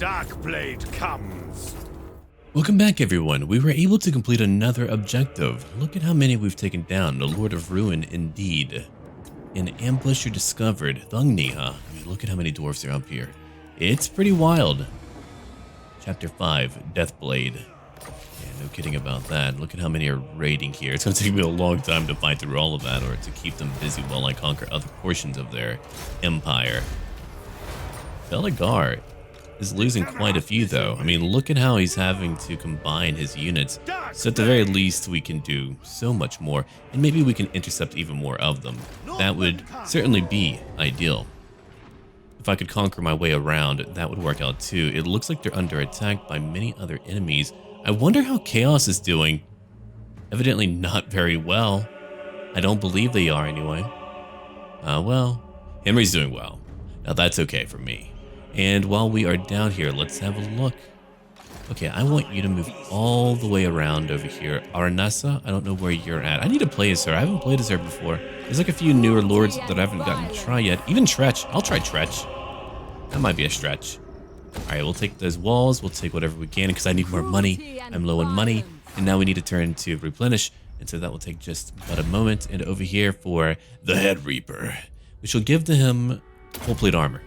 Darkblade comes. Welcome back, everyone. We were able to complete another objective. Look at how many we've taken down. The Lord of Ruin, indeed. An ambusher discovered. Thungni, huh? I mean, look at how many dwarves are up here. It's pretty wild. Chapter 5, Deathblade. Yeah, no kidding about that. Look at how many are raiding here. It's going to take me a long time to fight through all of that, or to keep them busy while I conquer other portions of their empire. Beligar is losing quite a few, though. I mean, look at how he's having to combine his units. So at the very least, we can do so much more, and maybe we can intercept even more of them. That would certainly be ideal. If I could conquer my way around, that would work out too. It looks like they're under attack by many other enemies. I wonder how Chaos is doing. Evidently not very well. I don't believe they are anyway. Well, Henry's doing well. Now that's okay for me. And while we are down here, let's have a look. Okay, I want you to move all the way around over here. Aranessa, I don't know where you're at. I need to play as her. I haven't played as her before. There's like a few newer lords that I haven't gotten to try yet. Even Tretch. I'll try Tretch. That might be a stretch. All right, we'll take those walls. We'll take whatever we can because I need more money. I'm low on money. And now we need to turn to replenish. And so that will take just about a moment. And over here for the Head Reaper, which will give to him full plate armor.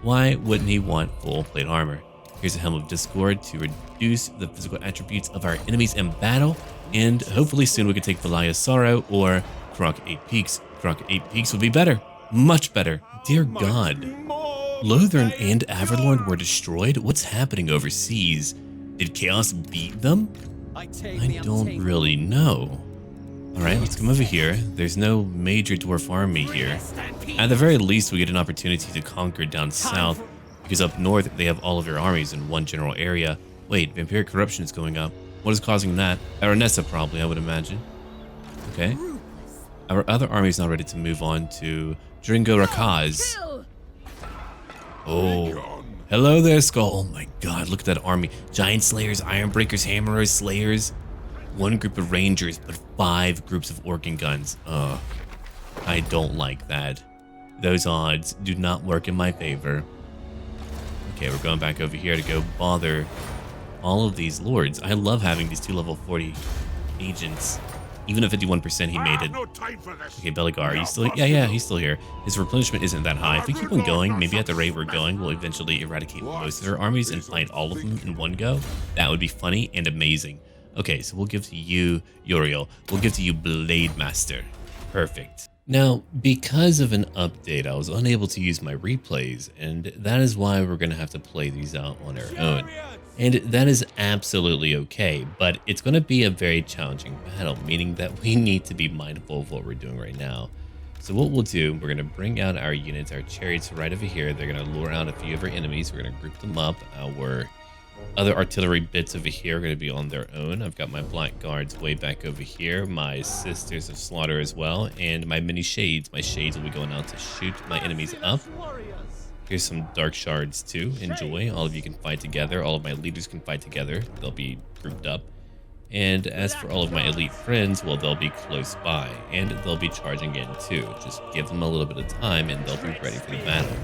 Why wouldn't he want full plate armor? Here's a Helm of Discord to reduce the physical attributes of our enemies in battle, and hopefully soon we can take Valia's Sorrow or Kronk 8 Peaks. Kronk 8 Peaks would be better, much better. Dear God. Lothern and Averlorn were destroyed? What's happening overseas? Did Chaos beat them? I don't really know. Alright, let's come over here. There's no major dwarf army here. At the very least, we get an opportunity to conquer down south, because up north, they have all of their armies in one general area. Wait, vampiric corruption is going up. What is causing that? Aranessa, probably, I would imagine. Okay. Our other army is now ready to move on to Dringo Rakaz. Oh. Hello there, Skull. Oh my god, look at that army. Giant Slayers, Ironbreakers, Hammerers, Slayers. One group of Rangers, but 5 groups of Organ Guns. Ugh. I don't like that. Those odds do not work in my favor. Okay, we're going back over here to go bother all of these lords. I love having these 2 level 40 agents. Even at 51%, he made it. Okay, Beligar, are you still? Yeah, he's still here. His replenishment isn't that high. If we keep on going, maybe at the rate we're going, we'll eventually eradicate most of their armies and fight all of them in one go. That would be funny and amazing. Okay, so we'll give to you Uriel. We'll give to you Blade Master. Perfect. Now, because of an update, I was unable to use my replays, and that is why we're going to have to play these out on our own. And that is absolutely okay, but it's going to be a very challenging battle, meaning that we need to be mindful of what we're doing right now. So what we'll do, we're going to bring out our units, our chariots right over here. They're going to lure out a few of our enemies. We're going to group them up. Our other artillery bits over here are going to be on their own. I've got my Black Guards way back over here, my Sisters of Slaughter as well, and my mini Shades. My Shades will be going out to shoot my enemies up. Here's some Dark Shards too. Enjoy. All of you can fight together. All of my leaders can fight together. They'll be grouped up. And as for all of my elite friends, well, they'll be close by, and they'll be charging in too. Just give them a little bit of time, and they'll be ready for the battle.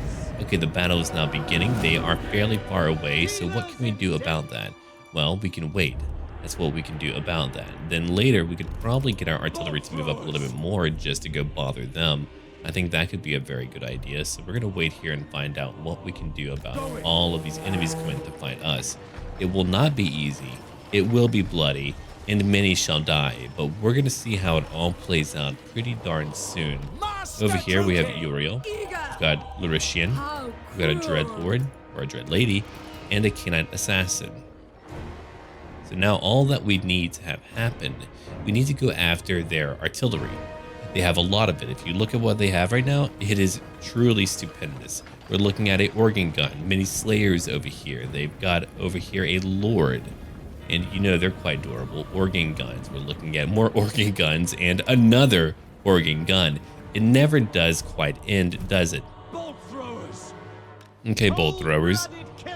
Okay, the battle is now beginning. They are fairly far away, so what can we do about that? Well, we can wait. That's what we can do about that. Then later, we could probably get our artillery to move up a little bit more just to go bother them. I think that could be a very good idea, so we're going to wait here and find out what we can do about all of these enemies coming to fight us. It will not be easy. It will be bloody, and many shall die, but we're going to see how it all plays out pretty darn soon. Over here, we have Uriel. We've got Lauritian. We've got a Dreadlord, or a Dread Lady, and a Canine Assassin. So now all that we need to have happen, we need to go after their artillery. They have a lot of it. If you look at what they have right now, it is truly stupendous. We're looking at a Organ Gun, many Slayers over here. They've got over here a Lord. And you know they're quite durable. Organ Guns. We're looking at more Organ Guns and another Organ Gun. It never does quite end, does it? Bolt throwers. Okay, bolt throwers.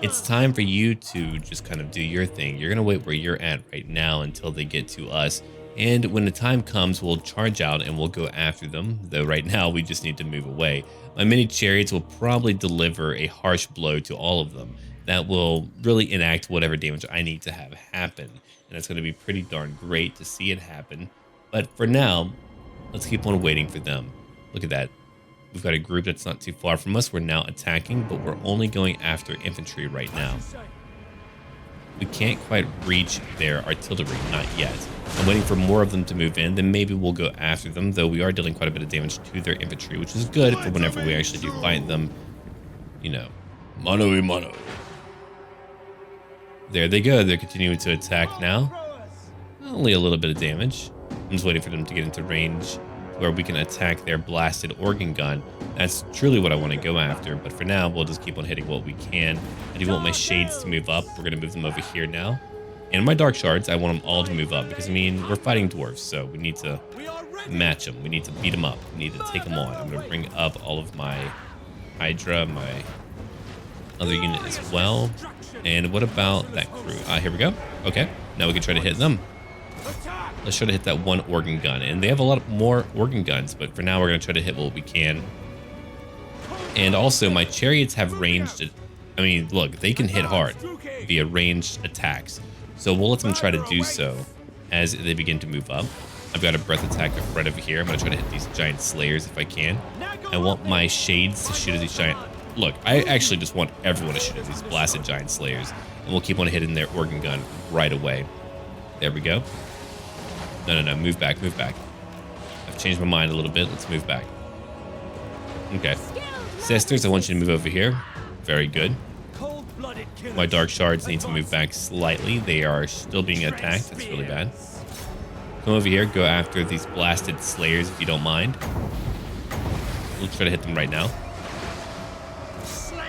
It's time for you to just kind of do your thing. You're going to wait where you're at right now until they get to us. And when the time comes, we'll charge out and we'll go after them. Though right now, we just need to move away. My mini chariots will probably deliver a harsh blow to all of them. that will really enact whatever damage I need to have happen. And it's going to be pretty darn great to see it happen. But for now, let's keep on waiting for them. Look at that. We've got a group that's not too far from us. We're now attacking, but we're only going after infantry right now. We can't quite reach their artillery, not yet. I'm waiting for more of them to move in, then maybe we'll go after them, though we are dealing quite a bit of damage to their infantry, which is good for whenever we actually do fight them, you know, mano a mano. There they go. They're continuing to attack now. Only a little bit of damage. I'm just waiting for them to get into range where we can attack their blasted organ gun. That's truly what I want to go after, but for now, we'll just keep on hitting what we can. I do want my shades to move up. We're going to move them over here now. And my dark shards, I want them all to move up because, I mean, we're fighting dwarves, so we need to match them. We need to beat them up. We need to take them on. I'm going to bring up all of my Hydra, my other unit as well. And what about that crew? Here we go. Okay, now we can try to hit them. Let's try to hit that one organ gun. And they have a lot more organ guns, but for now we're going to try to hit what we can. And also, my chariots have ranged. I mean, look, they can hit hard via ranged attacks. So we'll let them try to do so as they begin to move up. I've got a breath attack right over here. I'm going to try to hit these giant slayers if I can. I want my shades to shoot at these giant... Look, I actually just want everyone to shoot at these blasted giant slayers. And we'll keep on hitting their organ gun right away. There we go. No. Move back, move back. I've changed my mind a little bit. Let's move back. Okay. Sisters, I want you to move over here. Very good. My dark shards need to move back slightly. They are still being attacked. That's really bad. Come over here. Go after these blasted slayers if you don't mind. We'll try to hit them right now.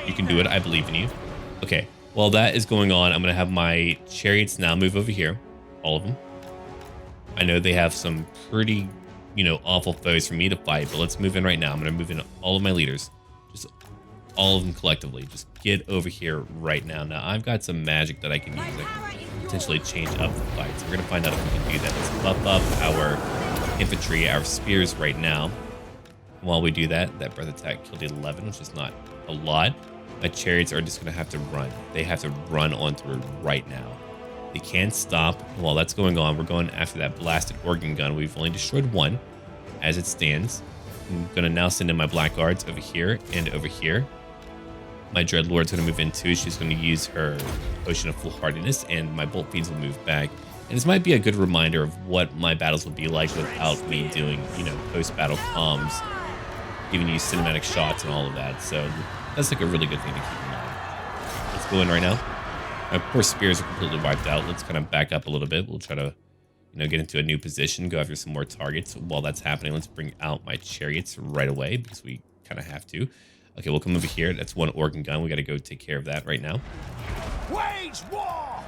You can do it. I believe in you. Okay. While that is going on, I'm going to have my chariots now move over here. All of them. I know they have some pretty, you know, awful foes for me to fight, but let's move in right now. I'm going to move in all of my leaders. Just all of them collectively. Just get over here right now. Now, I've got some magic that I can use that can potentially change up the fight. So we're going to find out if we can do that. Let's buff up our infantry, our spears right now. While we do that, that breath attack killed 11, which is not a lot. My chariots are just going to have to run. They have to run on through right now. They can't stop. While that's going on, we're going after that blasted organ gun. We've only destroyed one as it stands. I'm going to now send in my blackguards over here and over here. My dreadlord's going to move in too. She's going to use her potion of foolhardiness, and my bolt fiends will move back. And this might be a good reminder of what my battles will be like without me doing, you know, post-battle comms, giving you cinematic shots and all of that. So that's like a really good thing to keep in mind. Let's go in right now. Of course, spears are completely wiped out. Let's kind of back up a little bit. We'll try to, you know, get into a new position, go after some more targets. While that's happening, let's bring out my chariots right away because we kind of have to. Okay, we'll come over here. That's one organ gun. We got to go take care of that right now. Wage war!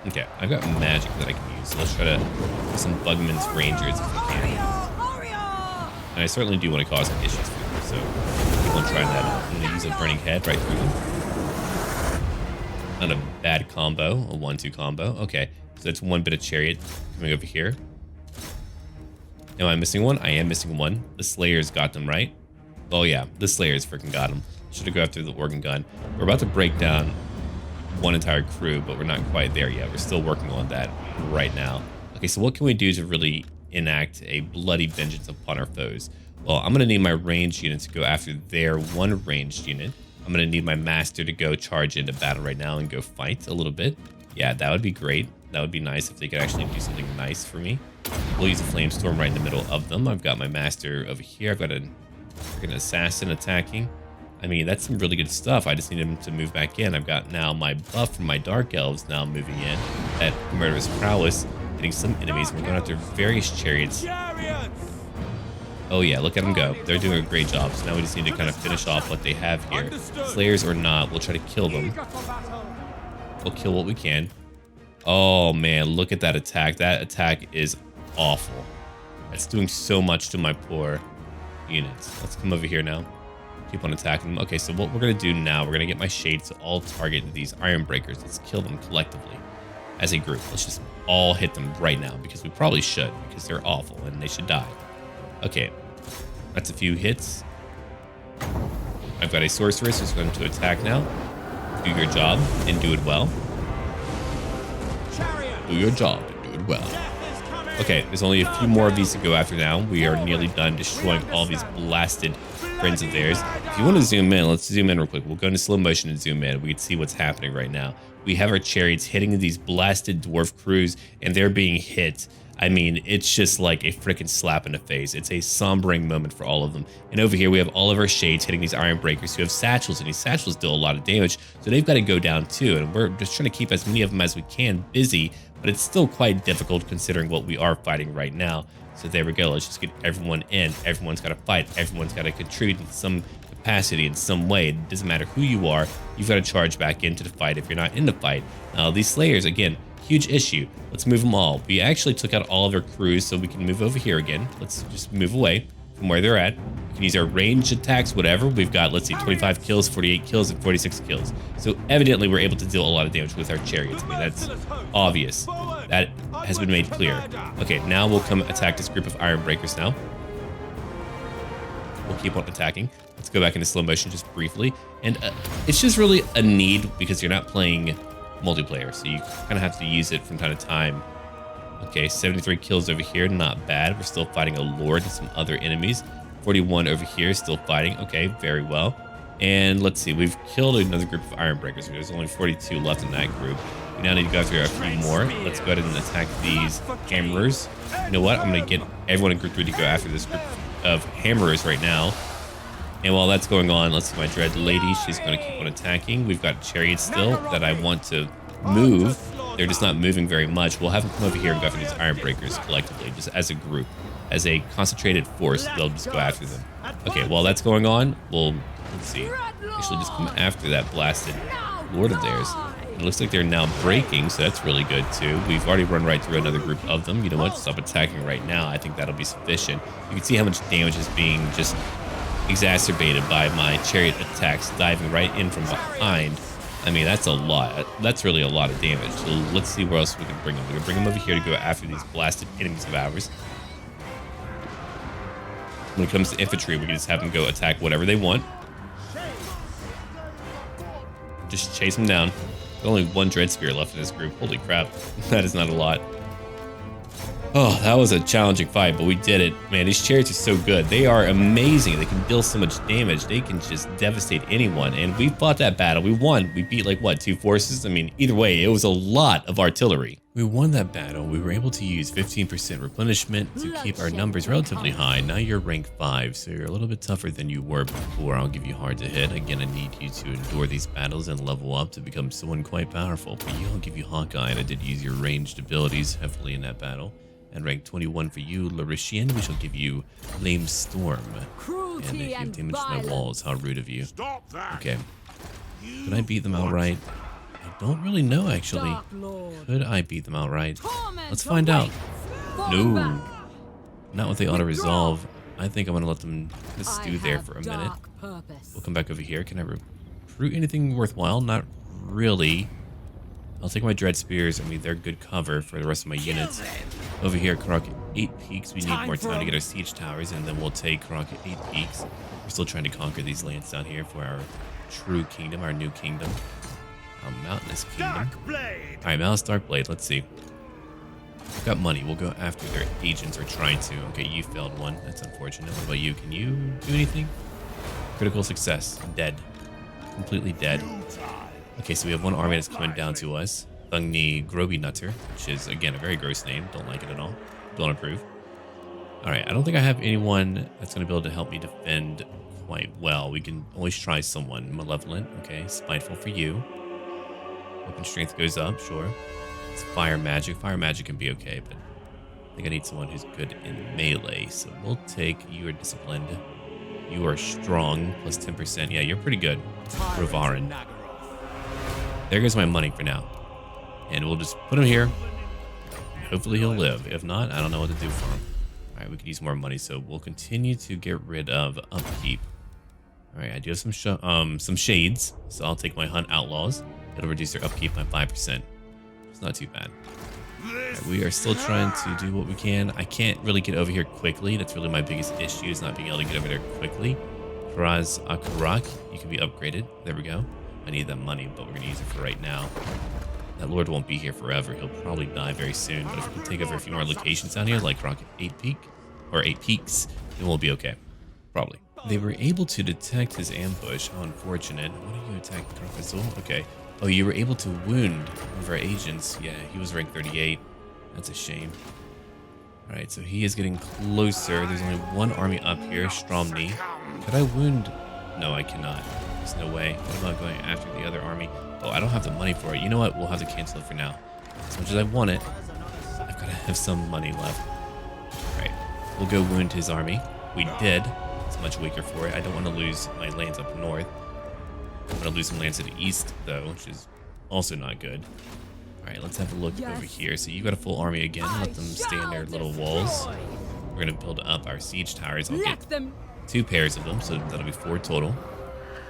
Okay, I've got magic that I can use. So let's try to do some Bugman's Rangers if we can. And I certainly do want to cause some issues for them, so keep on trying that out. I'm going to use a Burning Head right through them. Not a bad combo, a 1-2 combo. Okay, so that's one bit of chariot coming over here. Am I missing one? I am missing one. The Slayers got them, right? Oh yeah, the Slayers freaking got them. Should have go after the organ gun. We're about to break down one entire crew, but we're not quite there yet. We're still working on that right now. Okay, so what can we do to really enact a bloody vengeance upon our foes? Well, I'm going to need my ranged unit to go after their one ranged unit. I'm going to need my master to go charge into battle right now and go fight a little bit. Yeah, that would be great. That would be nice if they could actually do something nice for me. We'll use a flamestorm right in the middle of them. I've got my master over here. I've got an assassin attacking. I mean, that's some really good stuff. I just need him to move back in. I've got now my buff from my Dark Elves now moving in at murderous prowess, hitting some enemies. We're going after various chariots. Oh yeah, look at them go. They're doing a great job. So now we just need to kind of finish off what they have here. Slayers or not, we'll try to kill them. We'll kill what we can. Oh man, look at that attack. That attack is awful. It's doing so much to my poor units. Let's come over here now. Keep on attacking them. Okay, so what we're going to do now, we're going to get my shades to all target these iron breakers. Let's kill them collectively as a group. Let's just all hit them right now because we probably should, because they're awful and they should die. Okay, that's a few hits. I've got a sorceress who's going to attack now. do your job and do it well. Chariot. Do your job and do it well. Death is coming. Okay, there's only a few more of these to go after now. We are nearly done destroying all these blasted friends of theirs. If you want to zoom in, let's zoom in real quick. We'll go into slow motion and zoom in. We can see what's happening right now. We have our chariots hitting these blasted dwarf crews, and they're being hit. I mean, it's just like a freaking slap in the face. It's a sombering moment for all of them. And over here, we have all of our shades hitting these iron breakers who have satchels, and these satchels deal a lot of damage, so they've got to go down too. And we're just trying to keep as many of them as we can busy, but it's still quite difficult considering what we are fighting right now. So there we go. Let's just get everyone in. Everyone's got to fight. Everyone's got to contribute in some capacity in some way. It doesn't matter who you are. You've got to charge back into the fight if you're not in the fight. Now, these slayers, again, huge issue. Let's move them all. We actually took out all of our crews, so we can move over here again. Let's just move away from where they're at. We can use our ranged attacks, whatever. We've got, let's see, 25 kills, 48 kills, and 46 kills. So evidently, we're able to deal a lot of damage with our chariots. I mean, that's obvious. That has been made clear. Okay, now we'll come attack this group of iron breakers now. We'll keep on attacking. Let's go back into slow motion just briefly. And it's just really a need because you're not playing multiplayer, so you kind of have to use it from time to time. Okay, 73 kills over here, not bad. We're still fighting a lord and some other enemies. 41 over here, still fighting. Okay, very well. And let's see, we've killed another group of iron breakers. There's only 42 left in that group. We now need to go through a few more. Let's go ahead and attack these hammerers. You know what? I'm going to get everyone in group 3 to go after this group of hammerers right now. And while that's going on, let's see my dread lady. She's going to keep on attacking. We've got chariots still that I want to move. They're just not moving very much. We'll have them come over here and go after these iron breakers collectively, just as a group, as a concentrated force. They'll just go after them. Okay, while that's going on, we'll, let's see, actually just come after that blasted lord of theirs. It looks like they're now breaking, so that's really good too. We've already run right through another group of them. You know what? Stop attacking right now. I think that'll be sufficient. You can see how much damage is being just exacerbated by my chariot attacks diving right in from behind. I mean, that's a lot. That's really a lot of damage. So let's see where else we can bring them. We can bring them over here to go after these blasted enemies of ours. When it comes to infantry, we can just have them go attack whatever they want. Just chase them down. There's only one dread spear left in this group. Holy crap. That is not a lot. Oh, that was a challenging fight, but we did it. Man, these chariots are so good. They are amazing. They can deal so much damage. They can just devastate anyone. And we fought that battle. We won. We beat like, what, 2 forces? I mean, either way, it was a lot of artillery. We won that battle. We were able to use 15% replenishment to keep our numbers relatively high. Now you're rank 5, so you're a little bit tougher than you were before. I'll give you hard to hit. Again, I need you to endure these battles and level up to become someone quite powerful. For you, I'll give you Hawkeye, and I did use your ranged abilities heavily in that battle. And rank 21 for you, Larishian, we shall give you Flame Storm. And if you have damaged my walls, how rude of you. Okay. Could I beat them outright? I don't really know, actually. Could I beat them outright? Let's find out. No. Not with the auto-resolve. I think I'm going to let them just stew there for a minute. We'll come back over here. Can I recruit anything worthwhile? Not really. I'll take my dread spears. I mean, they're good cover for the rest of my units. Over here, Crockett 8 peaks. We need more time to get our siege towers, and then we'll take Crockett 8 peaks. We're still trying to conquer these lands down here for our true kingdom, our new kingdom, our mountainous kingdom. All right, Malus Darkblade. Let's see. We've got money. We'll go after their agents, or try to. Okay, you failed one. That's unfortunate. What about you? Can you do anything? Critical success. Dead. Completely dead. Okay, so we have one army that's coming down to us. Thungni Groby Nutter, which is, again, a very gross name. Don't like it at all. Don't approve. All right, I don't think I have anyone that's going to be able to help me defend quite well. We can always try someone. Malevolent, okay. Spiteful for you. Weapon strength goes up, sure. It's fire magic. Fire magic can be okay, but I think I need someone who's good in melee. So we'll take, you are disciplined. You are strong, plus 10%. Yeah, you're pretty good. Ravarin. There goes my money for now. And we'll just put him here. Hopefully he'll live. If not, I don't know what to do for him. All right, we could use more money, so we'll continue to get rid of upkeep. All right, I do have some shades, so I'll take my Hunt Outlaws. It'll reduce their upkeep by 5%. It's not too bad. Right, we are still trying to do what we can. I can't really get over here quickly. That's really my biggest issue, is not being able to get over there quickly. Faraz Akarak, you can be upgraded. There we go. I need that money, but we're gonna use it for right now. That lord won't be here forever. He'll probably die very soon. But if we can take over a few more locations down here, like Rocket 8 Peak or 8 Peaks, then we'll be okay. Probably. They were able to detect his ambush. How unfortunate. What are you attacking, Professor? Okay. Oh, you were able to wound one of our agents. Yeah, he was rank 38. That's a shame. All right, so he is getting closer. There's only one army up here, Stromny. Could I wound? No, I cannot. There's no way. What about going after the other army? Oh, I don't have the money for it. You know what? We'll have to cancel it for now. As much as I want it, I've got to have some money left. All right, we'll go wound his army. We did. It's much weaker for it. I don't want to lose my lands up north. I'm going to lose some lands to the east, though, which is also not good. All right, let's have a look over here. So you got a full army again. Let them stay in their little walls. We're going to build up our siege towers. I'll get 2 pairs of them, so that'll be 4 total.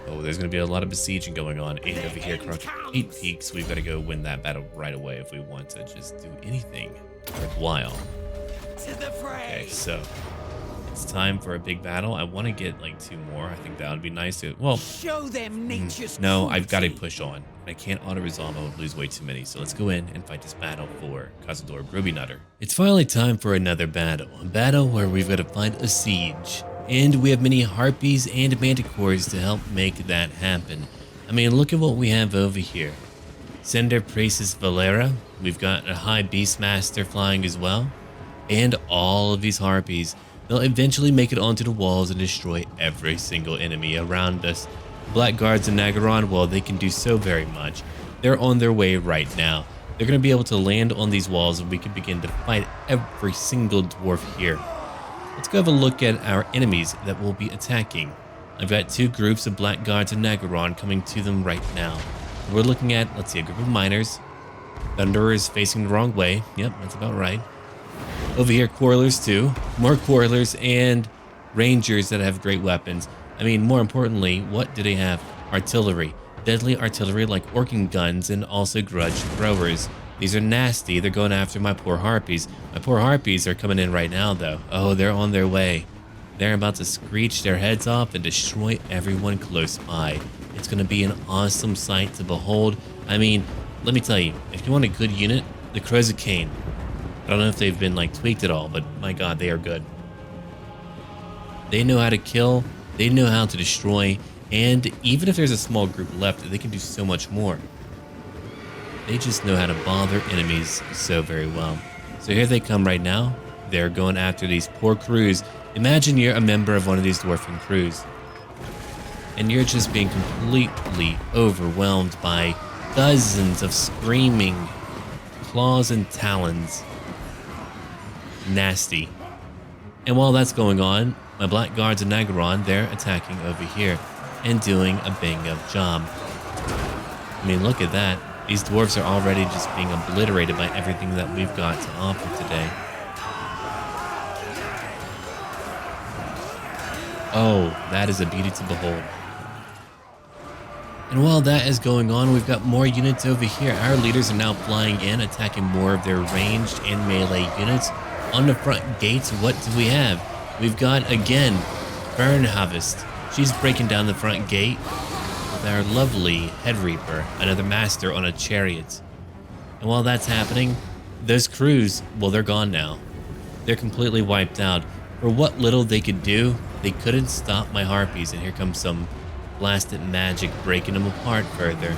Oh, there's going to be a lot of besieging going on. And over here, across 8 Peaks, we've got to go win that battle right away if we want to just do anything worthwhile. Okay, so it's time for a big battle. I want to get like 2 more. I think that would be nice to. Well, show them nature's no, I've got to push on. I can't auto-resolve. I would lose way too many. So let's go in and fight this battle for Cazador Grobynutter. It's finally time for another battle. A battle where we've got to fight a siege. And we have many harpies and manticores to help make that happen. I mean, look at what we have over here. Sender Praeses Valera. We've got a high Beastmaster flying as well. And all of these harpies. They'll eventually make it onto the walls and destroy every single enemy around us. Blackguards in Nagaron, well, they can do so very much. They're on their way right now. They're going to be able to land on these walls and we can begin to fight every single dwarf here. Let's go have a look at our enemies that we'll be attacking. I've got 2 groups of Blackguards in Nagaron coming to them right now. We're looking at, let's see, a group of miners. Thunderers facing the wrong way. Yep, that's about right. Over here, Quarrelers too. More Quarrelers and Rangers that have great weapons. I mean, more importantly, what do they have? Artillery. Deadly artillery like Orking guns and also grudge throwers. These are nasty. They're going after my poor harpies. My poor harpies are coming in right now, though. Oh, they're on their way. They're about to screech their heads off and destroy everyone close by. It's going to be an awesome sight to behold. I mean, let me tell you, if you want a good unit, the Crows of Cain. I don't know if they've been like tweaked at all, but my God, they are good. They know how to kill. They know how to destroy. And even if there's a small group left, they can do so much more. They just know how to bother enemies so very well. So here they come right now. They're going after these poor crews. Imagine you're a member of one of these dwarfing crews. And you're just being completely overwhelmed by dozens of screaming claws and talons. Nasty. And while that's going on, my Blackguards in Nagaron, they're attacking over here and doing a bang-up job. I mean, look at that. These dwarves are already just being obliterated by everything that we've got to offer today. Oh, that is a beauty to behold. And while that is going on, we've got more units over here. Our leaders are now flying in, attacking more of their ranged and melee units. On the front gates, what do we have? We've got, again, Bernharvest. She's breaking down the front gate. Our lovely Head Reaper, another master on a chariot. And while that's happening, those crews, well, they're gone now. They're completely wiped out. For what little they could do, they couldn't stop my harpies, and here comes some blasted magic breaking them apart further.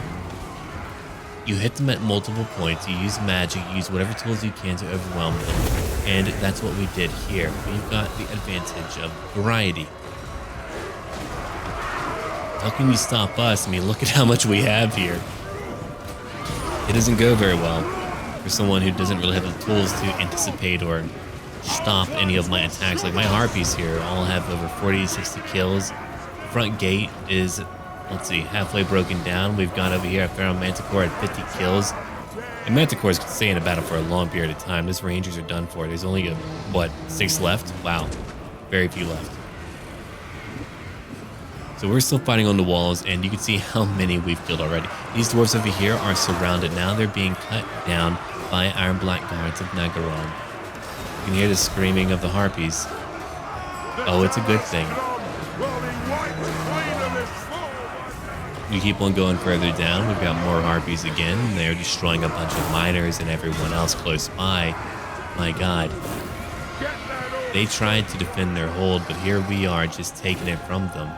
You hit them at multiple points, you use magic, you use whatever tools you can to overwhelm them, and that's what we did here. We've got the advantage of variety. How can you stop us? I mean, look at how much we have here. It doesn't go very well for someone who doesn't really have the tools to anticipate or stop any of my attacks. Like my harpies here all have over 40 to 60 kills. The front gate is, let's see, halfway broken down. We've got over here a Pharaoh Manticore at 50 kills. And Manticores can stay in a battle for a long period of time. These Rangers are done for. There's only, what, 6 left? Wow, very few left. So we're still fighting on the walls, and you can see how many we've killed already. These dwarves over here are surrounded now. They're being cut down by our Blackguards of Nagaron. You can hear the screaming of the harpies. Oh, it's a good thing. We keep on going further down. We've got more harpies again. They're destroying a bunch of miners and everyone else close by. My God. They tried to defend their hold, but here we are just taking it from them.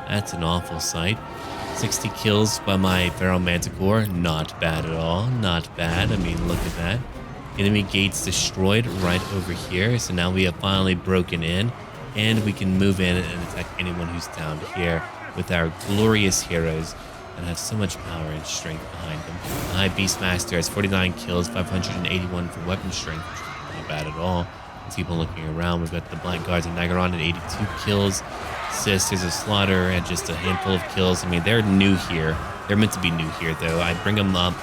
That's an awful sight. 60 kills by my Feral Manticore. Not bad at all. Not bad. I mean, look at that. Enemy gates destroyed right over here. So now we have finally broken in, and we can move in and attack anyone who's down here with our glorious heroes that have so much power and strength behind them. The High Beastmaster has 49 kills, 581 for weapon strength, which is not bad at all. Let's keep on looking around. We've got the Blackguards and Nagaron at 82 kills. Sisters of Slaughter at just a handful of kills. I mean, they're new here. They're meant to be new here, though. I bring them up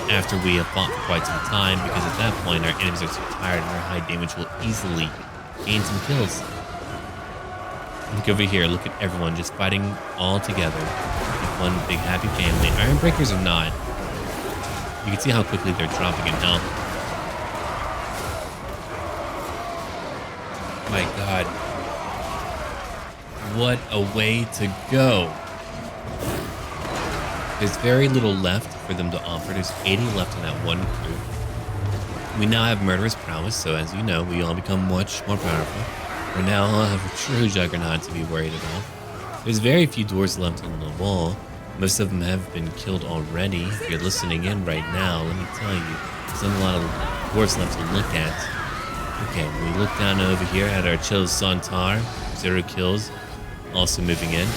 after we have fought for quite some time, because at that point our enemies are too tired and our high damage will easily gain some kills. Look over here. Look at everyone just fighting all together. Like one big happy family. Ironbreakers are not. You can see how quickly they're dropping in health. My God. What a way to go. There's very little left for them to offer. There's 80 left in that one group. We now have Murderous Prowess, so as you know, we all become much more powerful. We now have a true juggernaut to be worried about. There's very few dwarves left on the wall. Most of them have been killed already. If you're listening in right now, let me tell you, there's not a lot of dwarves left to look at. Okay, we look down over here at our Chill Santar, 0 kills, also moving in.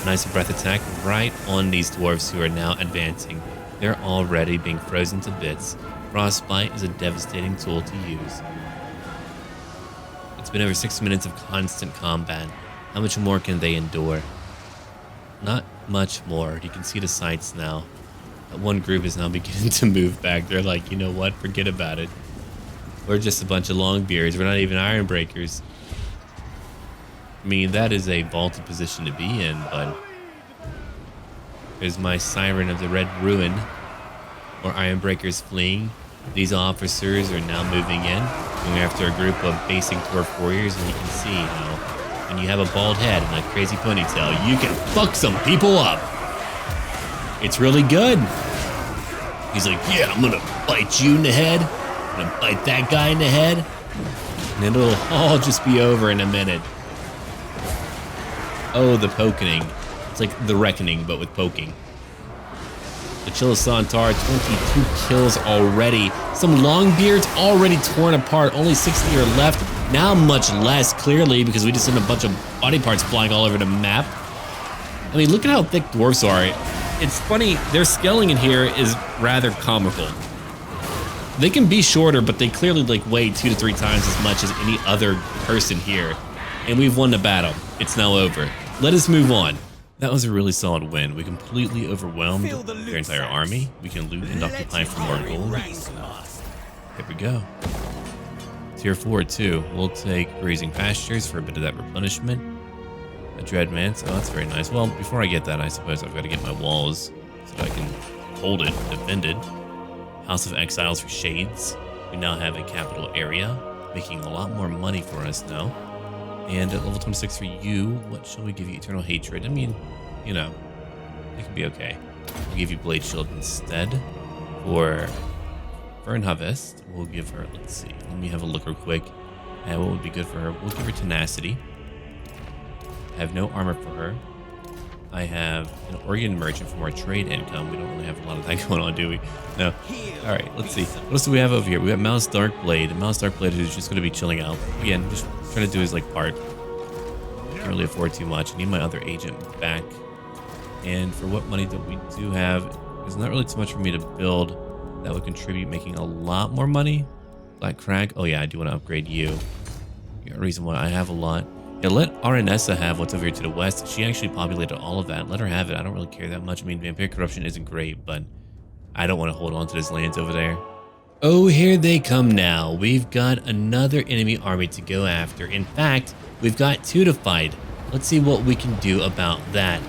Nice breath attack right on these dwarves who are now advancing. They're already being frozen to bits. Frostbite is a devastating tool to use. It's been over 6 minutes of constant combat. How much more can they endure? Not much more. You can see the sights now. That one group is now beginning to move back. They're like, you know what? Forget about it. We're just a bunch of longbeards. We're not even Ironbreakers. I mean, that is a vaulted position to be in, but there's my Siren of the Red Ruin, or Ironbreakers fleeing. These officers are now moving in, going after a group of basic dwarf warriors, and you can see how when you have a bald head and a crazy ponytail, you can fuck some people up. It's really good. He's like, yeah, I'm gonna bite you in the head. I'm gonna bite that guy in the head. And it'll all just be over in a minute. Oh, the poking. It's like the reckoning, but with poking. The Chilisantar, 22 kills already. Some Longbeards already torn apart. Only 60 are left. Now much less, clearly, because we just sent a bunch of body parts flying all over the map. I mean, look at how thick dwarfs are. It's funny, their scaling in here is rather comical. They can be shorter, but they clearly like weigh 2 to 3 times as much as any other person here. And we've won the battle. It's now over. Let us move on. That was a really solid win. We completely overwhelmed their entire army. We can loot and occupy for more gold. There we go. Tier 4 too. We'll take Grazing Pastures for a bit of that replenishment. A Dreadmance. Oh, that's very nice. Well, before I get that, I suppose I've got to get my walls so that I can hold it, defend it. House of Exiles for Shades. We now have a capital area, making a lot more money for us now. And at level 26 for you, what shall we give you? Eternal Hatred. I mean, you know, it could be okay. We'll give you Blade Shield instead. For Fern Harvest, we'll give her, let's see, let me have a look real quick. And what would be good for her? We'll give her Tenacity. I have no armor for her. I have an Organ Merchant for more trade income. We don't really have a lot of that going on, do we? No. All right, let's see. What else do we have over here? We have Malus Darkblade. Malus Darkblade is just going to be chilling out. Again, just trying to do his like part. Can't really afford too much. I need my other agent back. And for what money that we do have, there's not really too much for me to build that would contribute making a lot more money. Black Crag. Oh yeah, I do want to upgrade you. The reason why I have a lot. Yeah, let Aranessa have what's over here to the west. She actually populated all of that. Let her have it. I don't really care that much. I mean, Vampire Corruption isn't great, but I don't want to hold on to those lands over there. Oh, here they come now. We've got another enemy army to go after. In fact, we've got 2 to fight. Let's see what we can do about that.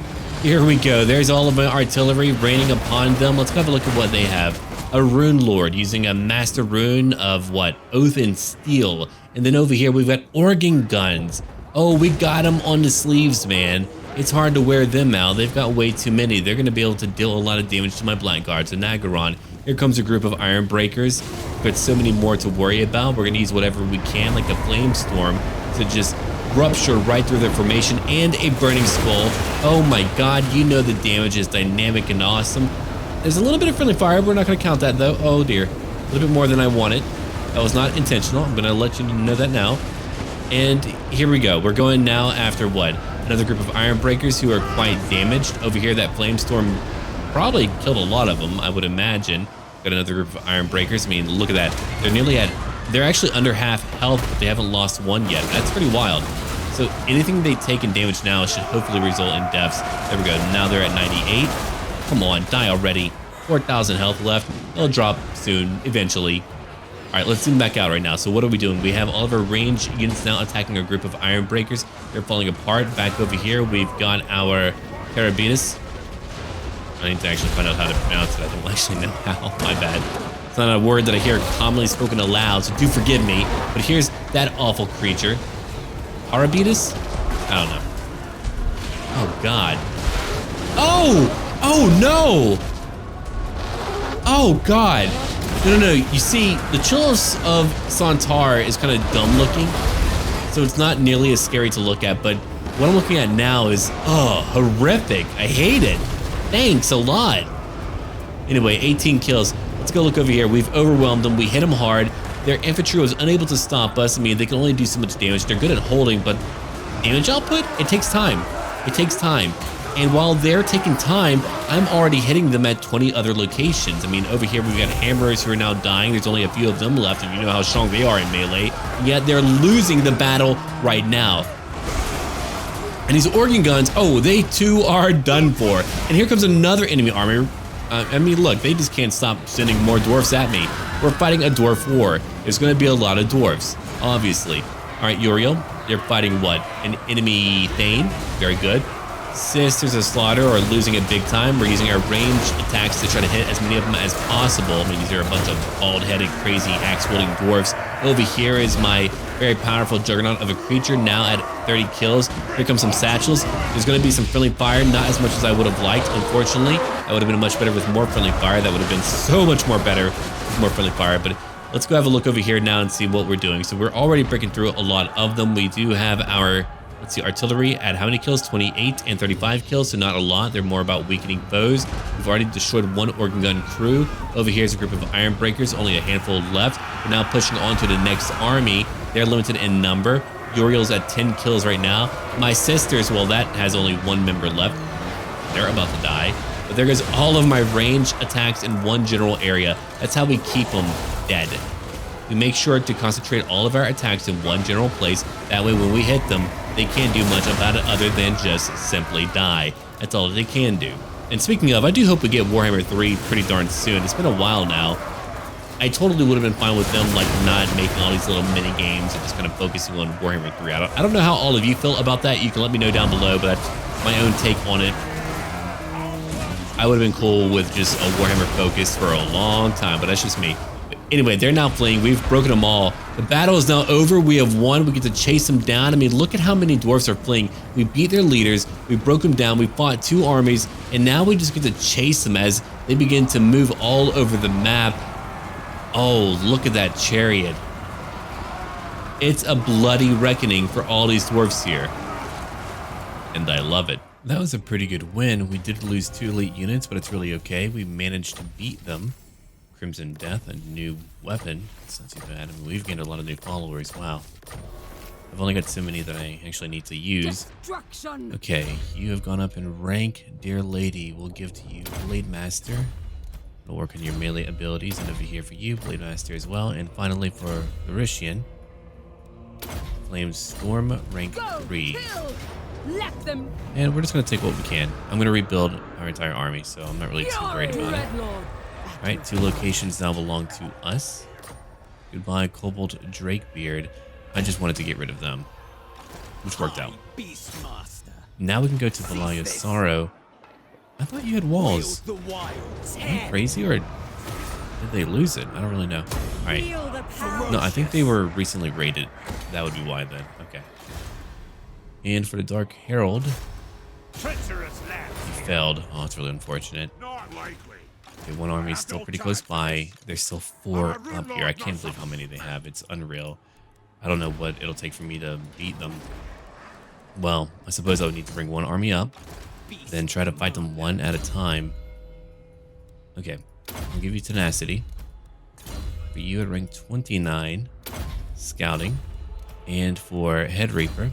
Here we go. There's all of my artillery raining upon them. Let's have a look at what they have. A Rune Lord using a Master Rune of what? Oath and Steel. And then over here, we've got Organ Guns. Oh, we got them on the sleeves, man. it's hard to wear them out. They've got way too many. They're going to be able to deal a lot of damage to my blackguards and Nagaron. Here comes a group of Iron Breakers. We've got so many more to worry about. We're going to use whatever we can, like a Flame Storm, to just rupture right through their formation, and a Burning Skull. Oh my god, you know the damage is dynamic and awesome. There's a little bit of friendly fire. We're not going to count that though. Oh dear. A little bit more than I wanted. That was not intentional. I'm going to let you know that now. And here we go. We're going now after what? Another group of Iron Breakers who are quite damaged. Over here, that Flame Storm probably killed a lot of them, I would imagine. Got another group of Iron Breakers. I mean, look at that. They're actually under half health, but they haven't lost one yet. That's pretty wild. So anything they take in damage now should hopefully result in deaths. There we go. Now they're at 98. Come on, die already. 4,000 health left. They'll drop soon, eventually. All right, let's zoom back out right now. So what are we doing? We have all of our ranged units now attacking a group of Iron Breakers. They're falling apart. Back over here, we've got our Carabinus. I need to actually find out how to pronounce it. I don't actually know how. My bad. It's not a word that I hear commonly spoken aloud, so do forgive me. But here's that awful creature. Carabinus? I don't know. Oh, God. Oh! Oh, no! Oh, God. No. You see, the Chalice of Santar is kind of dumb looking, so it's not nearly as scary to look at, but what I'm looking at now is, horrific. I hate it. Thanks a lot. Anyway, 18 kills. Let's go look over here. We've overwhelmed them. We hit them hard. Their infantry was unable to stop us. I mean, they can only do so much damage. They're good at holding, but damage output, it takes time. It takes time. And while they're taking time, I'm already hitting them at 20 other locations. I mean, over here we've got hammerers who are now dying. There's only a few of them left, and you know how strong they are in melee. And yet they're losing the battle right now. And these organ guns, oh, they too are done for. And here comes another enemy army. I mean, look, they just can't stop sending more dwarfs at me. We're fighting a dwarf war. There's going to be a lot of dwarfs, obviously. All right, Uriel, they're fighting what? An enemy Thane. Very good. Sisters of Slaughter are losing it big time. We're using our ranged attacks to try to hit as many of them as possible. I mean, these are a bunch of bald-headed, crazy, axe-wielding dwarfs. Over here is my very powerful juggernaut of a creature, now at 30 kills. Here comes some satchels. There's going to be some friendly fire, not as much as I would have liked, unfortunately. That would have been much better with more friendly fire. That would have been so much more better with more friendly fire. But let's go have a look over here now and see what we're doing. So we're already breaking through a lot of them. We do have our... let's see, artillery at how many kills? 28 and 35 kills, so not a lot. They're more about weakening foes. We've already destroyed one organ gun crew. Over here is a group of Iron Breakers, only a handful left. We're now pushing on to the next army. They're limited in number. Uriel's at 10 kills right now. My sisters, well, that has only one member left. They're about to die. But there goes all of my range attacks in one general area. That's how we keep them dead. We make sure to concentrate all of our attacks in one general place. That way, when we hit them, they can't do much about it other than just simply die. That's all they can do. And speaking of, I do hope we get Warhammer 3 pretty darn soon. It's been a while now. I totally would have been fine with them like not making all these little mini games and just kind of focusing on Warhammer 3. I don't know how all of you feel about that. You can let me know down below, but that's my own take on it. I would have been cool with just a Warhammer focus for a long time, but that's just me. Anyway, they're now fleeing. We've broken them all. The battle is now over. We have won. We get to chase them down. I mean, look at how many dwarfs are fleeing. We beat their leaders. We broke them down. We fought two armies. And now we just get to chase them as they begin to move all over the map. Oh, look at that chariot. It's a bloody reckoning for all these dwarfs here. And I love it. That was a pretty good win. We did lose 2 elite units, but it's really okay. We managed to beat them. Crimson Death, a new weapon. It's not too bad. I mean, we've gained a lot of new followers. Wow. I've only got so many that I actually need to use. Okay, you have gone up in rank. Dear Lady, we'll give to you Blade Master. We'll work on your melee abilities, and over here for you, Blade Master as well. And finally for Mauritian, Flame Storm, rank 3. And we're just going to take what we can. I'm going to rebuild our entire army, so I'm not really too worried about it. Alright, 2 locations now belong to us. Goodbye, Cobalt Drakebeard. I just wanted to get rid of them, which worked out. Now we can go to Valaya Sorrow. I thought you had walls. Am I crazy, or did they lose it? I don't really know. Alright. No, I think they were recently raided. That would be why then. Okay. And for the Dark Herald, treacherous lads. He failed. Oh, it's really unfortunate. Not likely. Okay, one army is still pretty close by. There's still 4 up here. I can't believe how many they have. It's unreal. I don't know what it'll take for me to beat them. Well, I suppose I would need to bring one army up, then try to fight them one at a time. Okay, I'll give you tenacity. For you at rank 29, scouting. And for Head Reaper,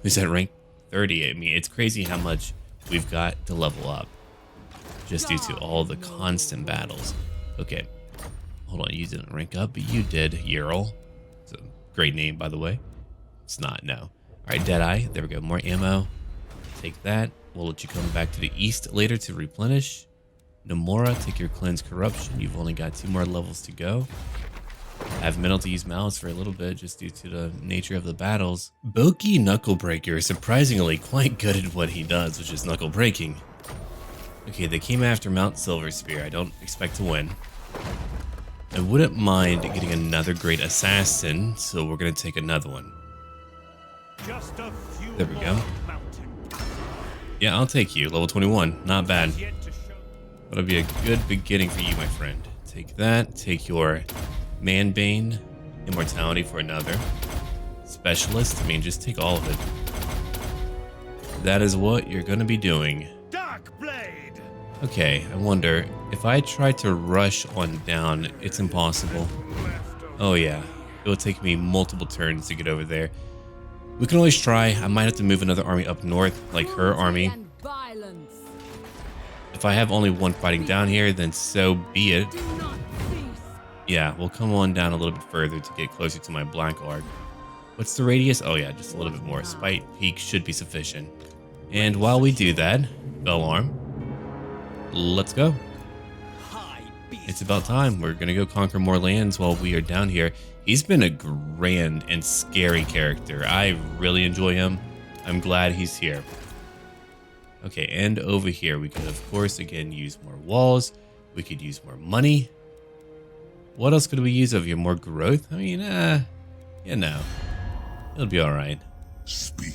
who's at rank 30. I mean, it's crazy how much we've got to level up just due to all the constant battles. Okay, hold on, you didn't rank up, but you did, Yerl. It's a great name, by the way. It's not, no. All right, Deadeye, there we go, more ammo. Take that. We'll let you come back to the east later to replenish. Nomura, take your Cleanse Corruption. You've only got 2 more levels to go. I have meant to use Malus for a little bit just due to the nature of the battles. Boki Knucklebreaker is surprisingly quite good at what he does, which is knuckle breaking. Okay, they came after Mount Silverspear. I don't expect to win. I wouldn't mind getting another great assassin, so we're going to take another one. Just a few there we go. Mountain. Yeah, I'll take you. Level 21. Not bad. Yet to show. That'll be a good beginning for you, my friend. Take that. Take your Manbane. Immortality for another. Specialist. I mean, just take all of it. That is what you're going to be doing. Darkblade. Okay, I wonder, if I try to rush on down, it's impossible. Oh yeah, it will take me multiple turns to get over there. We can always try. I might have to move another army up north, like her army. If I have only one fighting down here, then so be it. Yeah, we'll come on down a little bit further to get closer to my Black Ark. What's the radius? Oh yeah, just a little bit more. Spite Peak should be sufficient. And while we do that, Bell Arm, let's go. It's about time. We're gonna go conquer more lands while we are down here. He's been a grand and scary character. I really enjoy him. I'm glad he's here. Okay, and over here we could of course again use more walls. We could use more money. What else could we use over here? More growth? I mean, you know, it'll be all right. Speak.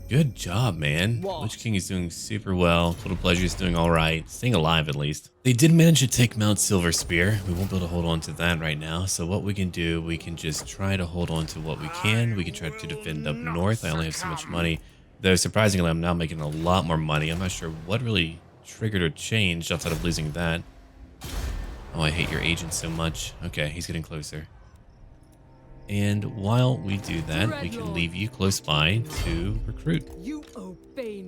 Good job, man. Lich King is doing super well. Total Pleasure is doing all right. Staying alive, at least. They did manage to take Mount Silverspear. We won't be able to hold on to that right now. So what we can do, we can just try to hold on to what we can. We can try to defend up north. I only have so much money. Though, surprisingly, I'm now making a lot more money. I'm not sure what really triggered or changed outside of losing that. Oh, I hate your agent so much. Okay, he's getting closer. And while we do that, we can leave you close by to recruit.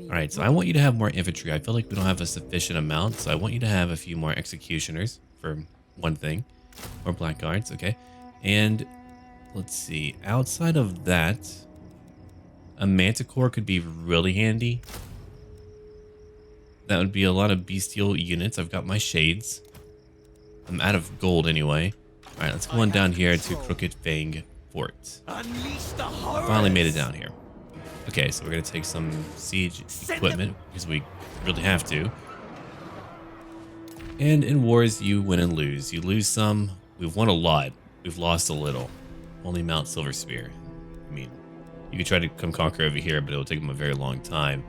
Alright, so I want you to have more infantry. I feel like we don't have a sufficient amount, so I want you to have a few more executioners, for one thing. Or blackguards, okay. And let's see, outside of that, a manticore could be really handy. That would be a lot of bestial units. I've got my shades. I'm out of gold anyway. Alright, let's go on down here to Crooked Fang Fort. Finally made it down here. Okay, so we're going to take some siege equipment because we really have to. And in wars, you win and lose. You lose some. We've won a lot. We've lost a little. Only Mount Silverspear. I mean, you could try to come conquer over here, but it'll take them a very long time.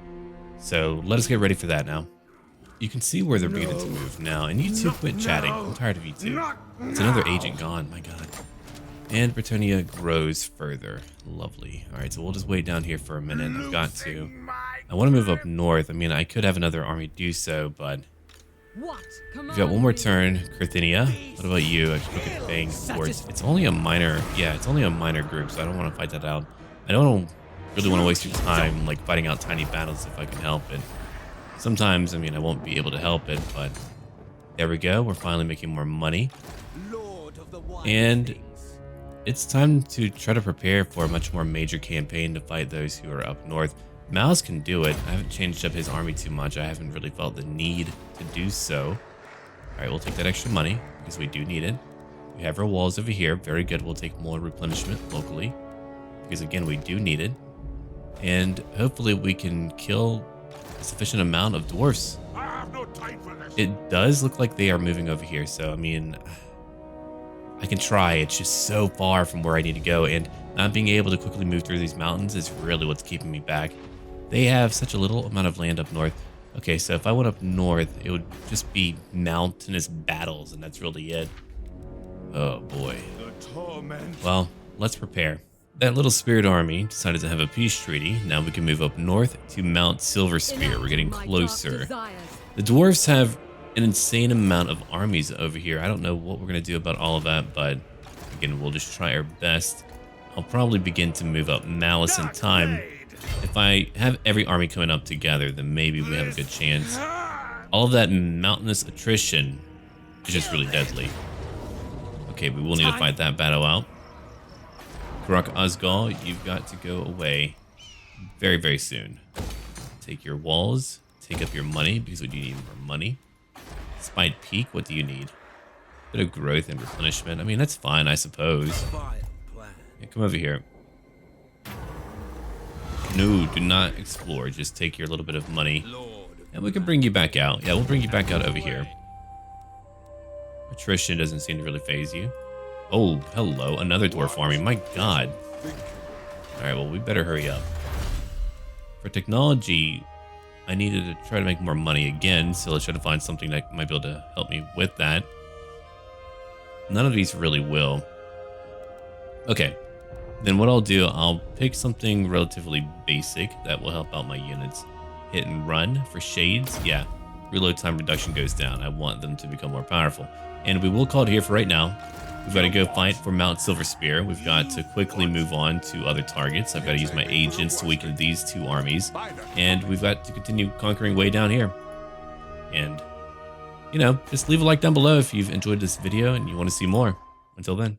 So let us get ready for that now. You can see where they're beginning to move now, and you two quit chatting. I'm tired of you two. It's another agent gone, my god. And Bretonnia grows further. Lovely. Alright, so we'll just wait down here for a minute. I've got to. I want to move up north. I mean, I could have another army do so, but we've got one more turn. Carthinia. What about you? I Crooked Fang Fort. It's only a minor, yeah, it's only a minor group, so I don't want to fight that out. I don't really want to waste your time, like, fighting out tiny battles if I can help it. Sometimes, I mean, I won't be able to help it, but there we go. We're finally making more money. And it's time to try to prepare for a much more major campaign to fight those who are up north. Malus can do it. I haven't changed up his army too much. I haven't really felt the need to do so. All right, we'll take that extra money because we do need it. We have our walls over here. Very good. We'll take more replenishment locally because, again, we do need it. And hopefully we can kill a sufficient amount of dwarfs. I have no time for this. It does look like they are moving over here, so I mean, I can try. It's just so far from where I need to go, and not being able to quickly move through these mountains is really what's keeping me back. They have such a little amount of land up north. Okay, so if I went up north, it would just be mountainous battles, and that's really it. Oh boy. The torment. Well, let's prepare. That little spirit army decided to have a peace treaty. Now we can move up north to Mount Silverspear. We're getting closer. The dwarves have an insane amount of armies over here. I don't know what we're going to do about all of that, but again, we'll just try our best. I'll probably begin to move up Malus in time. If I have every army coming up together, then maybe we have a good chance. All of that mountainous attrition is just really deadly. Okay, we will need to fight that battle out. Grok Osgal, you've got to go away very, very soon. Take your walls, take up your money, because we do need more money. Spite Peak, what do you need? Bit of growth and replenishment. I mean, that's fine, I suppose. Yeah, come over here. No, do not explore. Just take your little bit of money. And we can bring you back out. Yeah, we'll bring you back out over here. Attrition doesn't seem to really phase you. Oh, hello. Another dwarf army. My god. Alright, well, we better hurry up. For technology, I needed to try to make more money again, so let's try to find something that might be able to help me with that. None of these really will. Okay. Then what I'll do, I'll pick something relatively basic that will help out my units. Hit and run for shades. Yeah, reload time reduction goes down. I want them to become more powerful. And we will call it here for right now. We've got to go fight for Mount Silverspear. We've got to quickly move on to other targets. I've got to use my agents to weaken these two armies. And we've got to continue conquering way down here. And, you know, just leave a like down below if you've enjoyed this video and you want to see more. Until then.